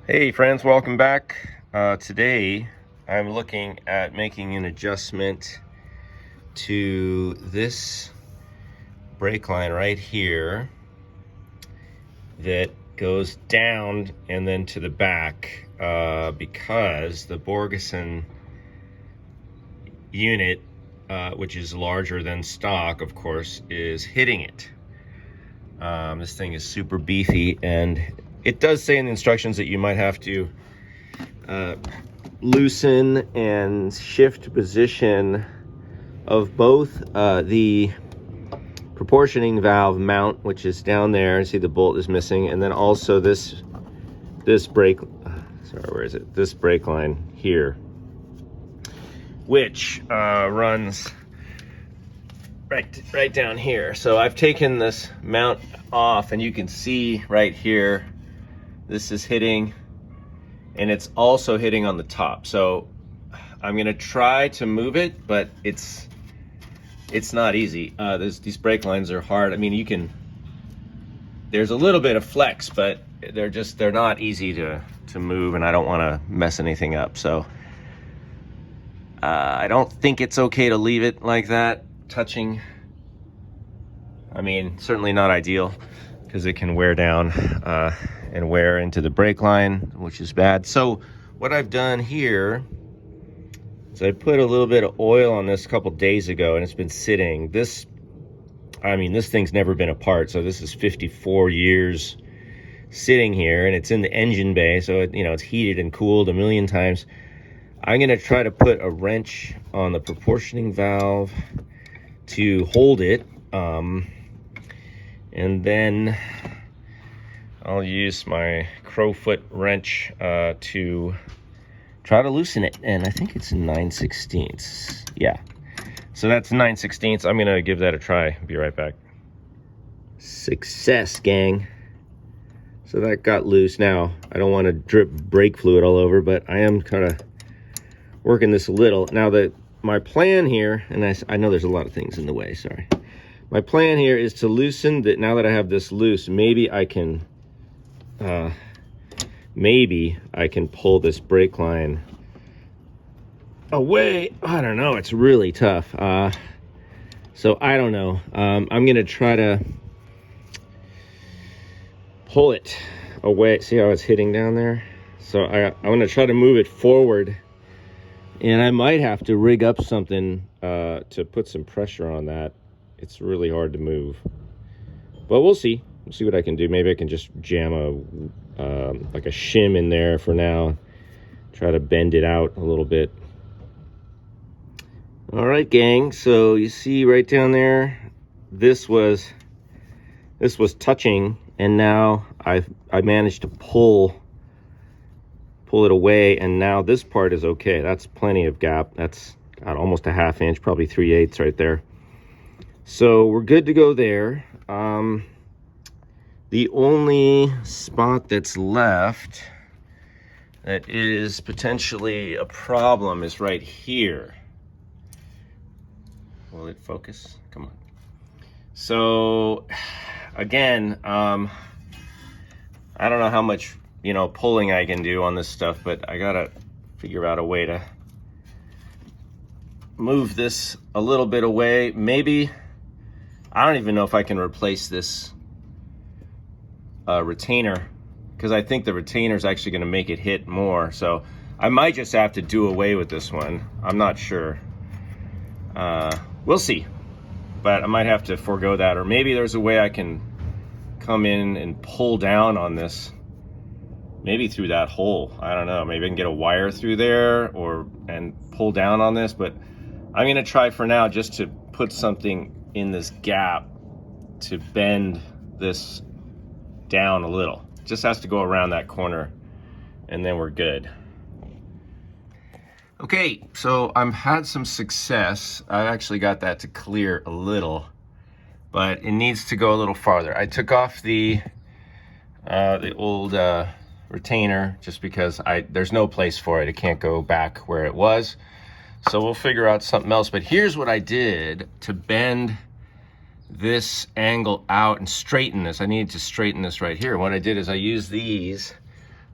Hey friends, welcome back. Today I'm looking at making an adjustment to this brake line right here that goes down and then to the back because the Borgeson unit, which is larger than stock, of course, is hitting it. This thing is super beefy, and it does say in the instructions that you might have to loosen and shift position of both the proportioning valve mount, which is down there. See the bolt is missing, and then also this brake. Sorry, where is it? This brake line here, which runs right down here. So I've taken this mount off, and you can see right here. This is hitting, and it's also hitting on the top. So I'm gonna try to move it, but it's not easy. These brake lines are hard. I mean, there's a little bit of flex, but they're not easy to move, and I don't wanna mess anything up. So I don't think it's okay to leave it like that, touching. I mean, certainly not ideal, because it can wear down and wear into the brake line, which is bad. So what I've done here is I put a little bit of oil on this a couple days ago, and it's been sitting. This thing's never been apart, so this is 54 years sitting here, and it's in the engine bay, so it's heated and cooled a million times. I'm gonna try to put a wrench on the proportioning valve to hold it, and then I'll use my crowfoot wrench to try to loosen it. And I think it's 9/16. Yeah, so that's 9/16. I'm gonna give that a try. Be right back. Success, gang. So that got loose. Now I don't want to drip brake fluid all over, but I am kind of working this a little. Now my plan here, and I know there's a lot of things in the way, sorry. My plan here is to loosen that. Now that I have this loose, maybe I can pull this brake line away. I don't know, it's really tough. So I don't know. I'm gonna try to pull it away. See how it's hitting down there? So I'm gonna try to move it forward, and I might have to rig up something to put some pressure on that. It's really hard to move, but we'll see. We'll see what I can do. Maybe I can just jam like a shim in there for now. Try to bend it out a little bit. All right, gang. So you see right down there, this was touching, and now I managed to pull it away, and now this part is okay. That's plenty of gap. That's got almost a ½ inch, probably 3/8 right there. So we're good to go there. The only spot that's left that is potentially a problem is right here. Will it focus? Come on. So again, I don't know how much pulling I can do on this stuff, but I gotta figure out a way to move this a little bit away. Maybe, I don't even know if I can replace this retainer, because I think the retainer is actually going to make it hit more. So I might just have to do away with this one. I'm not sure. We'll see. But I might have to forego that, or maybe there's a way I can come in and pull down on this, maybe through that hole. I don't know. Maybe I can get a wire through there and pull down on this. But I'm going to try for now just to put something in this gap to bend this down a little. Just has to go around that corner, and then we're good. Okay, so I've had some success. I actually got that to clear a little, but it needs to go a little farther. I took off the old retainer just because there's no place for it. It can't go back where it was. So we'll figure out something else. But here's what I did to bend this angle out and straighten this. I needed to straighten this right here. What I did is I used these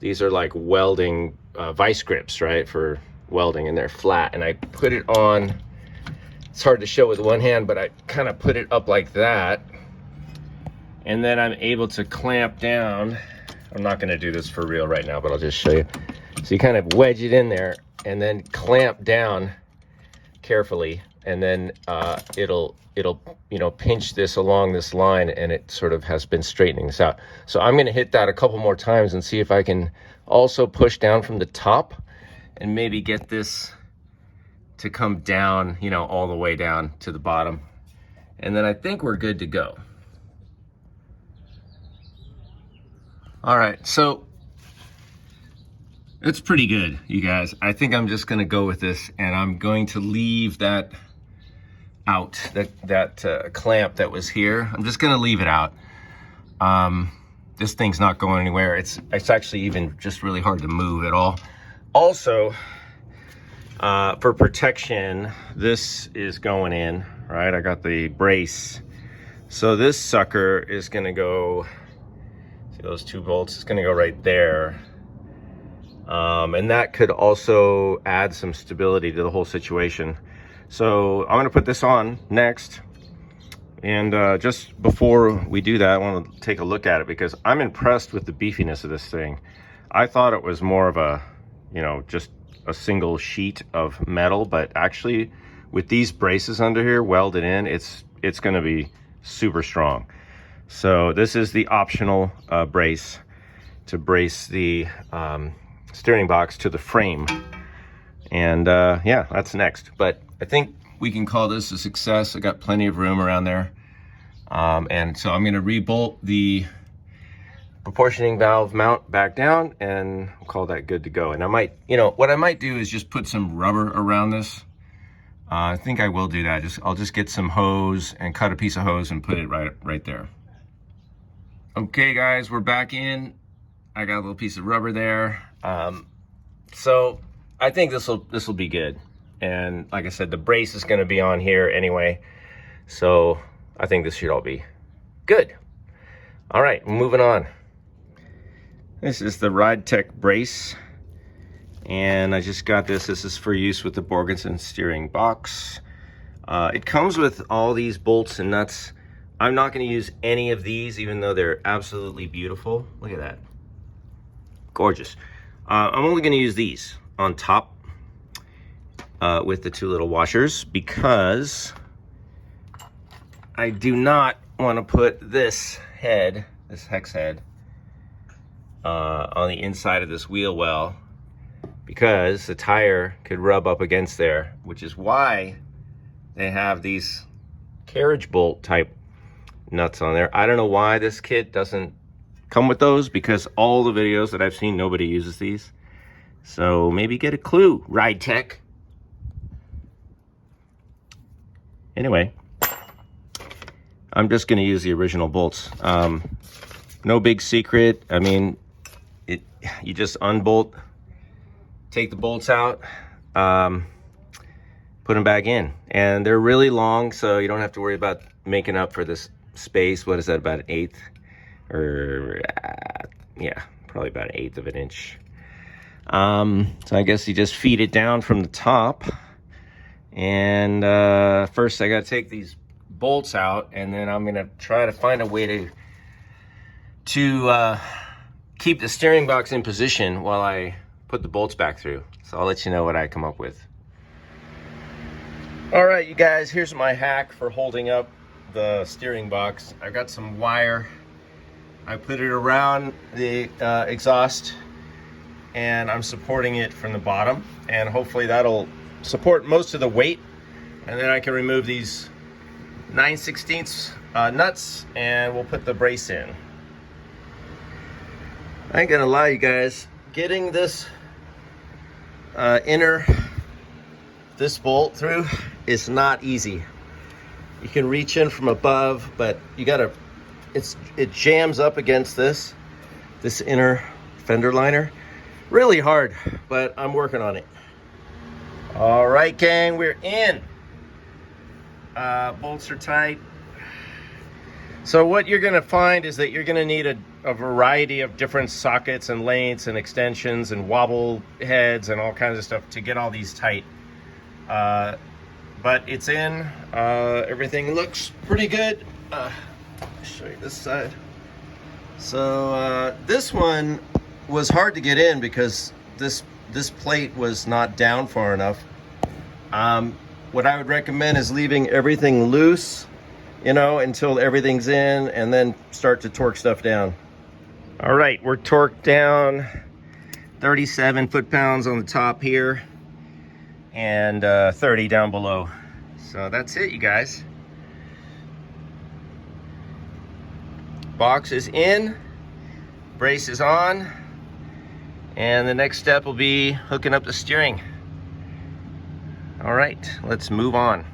These are like welding vice grips, right, for welding, and they're flat. And I put it on, it's hard to show with one hand, but I kind of put it up like that. And then I'm able to clamp down. I'm not gonna do this for real right now, but I'll just show you. So you kind of wedge it in there and then clamp down carefully, and then it'll you know, pinch this along this line, and it sort of has been straightening this out. So I'm gonna hit that a couple more times and see if I can also push down from the top and maybe get this to come down, you know, all the way down to the bottom. And then I think we're good to go. All right, so it's pretty good, you guys. I think I'm just gonna go with this, and I'm going to leave that out, that clamp that was here. I'm just gonna leave it out. This thing's not going anywhere. It's actually even just really hard to move at all. Also, for protection, this is going in, right? I got the brace. So this sucker is gonna go, see those 2 bolts, it's gonna go right there. And that could also add some stability to the whole situation. So I'm gonna put this on next. And just before we do that, I wanna take a look at it because I'm impressed with the beefiness of this thing. I thought it was more of a, you know, just a single sheet of metal, but actually with these braces under here welded in, it's gonna be super strong. So this is the optional brace to brace the steering box to the frame. And yeah, that's next. But I think we can call this a success. I got plenty of room around there. And so I'm gonna rebolt the proportioning valve mount back down, and I'll call that good to go. And I might, you know, what I might do is just put some rubber around this. I think I will do that. I'll just get some hose and cut a piece of hose and put it right there. Okay guys, we're back in. I got a little piece of rubber there. So I think this will be good. And like I said, the brace is gonna be on here anyway. So I think this should all be good. All right, moving on. This is the ridetech brace. And I just got this. This is for use with the Borgeson steering box. It comes with all these bolts and nuts. I'm not gonna use any of these, even though they're absolutely beautiful. Look at that, gorgeous. I'm only gonna use these on top with the 2 little washers, because I do not wanna put this head, this hex head, on the inside of this wheel well, because the tire could rub up against there, which is why they have these carriage bolt type nuts on there. I don't know why this kit doesn't come with those, because all the videos that I've seen, nobody uses these. So maybe get a clue, ridetech. Anyway, I'm just gonna use the original bolts. No big secret. I mean, you just unbolt, take the bolts out, put them back in. And they're really long, so you don't have to worry about making up for this space. What is that, about 1/8? Or yeah, probably about 1/8 of an inch. So I guess you just feed it down from the top. And first I gotta take these bolts out, and then I'm gonna try to find a way to keep the steering box in position while I put the bolts back through. So I'll let you know what I come up with. All right, you guys, here's my hack for holding up the steering box. I got some wire. I put it around the exhaust, and I'm supporting it from the bottom, and hopefully that'll support most of the weight. And then I can remove these 9/16 nuts, and we'll put the brace in. I ain't gonna lie, you guys, getting this this bolt through is not easy. You can reach in from above, but you gotta, it jams up against this inner fender liner. Really hard, but I'm working on it. All right, gang, we're in. Bolts are tight. So what you're gonna find is that you're gonna need a variety of different sockets and lengths and extensions and wobble heads and all kinds of stuff to get all these tight. But it's in. Everything looks pretty good. I'll show you this side. So this one was hard to get in because this plate was not down far enough. What I would recommend is leaving everything loose, you know, until everything's in, and then start to torque stuff down. All right, we're torqued down 37 foot-pounds on the top here and 30 down below. So that's it, you guys. Box is in, brace is on, and the next step will be hooking up the steering. All right, let's move on.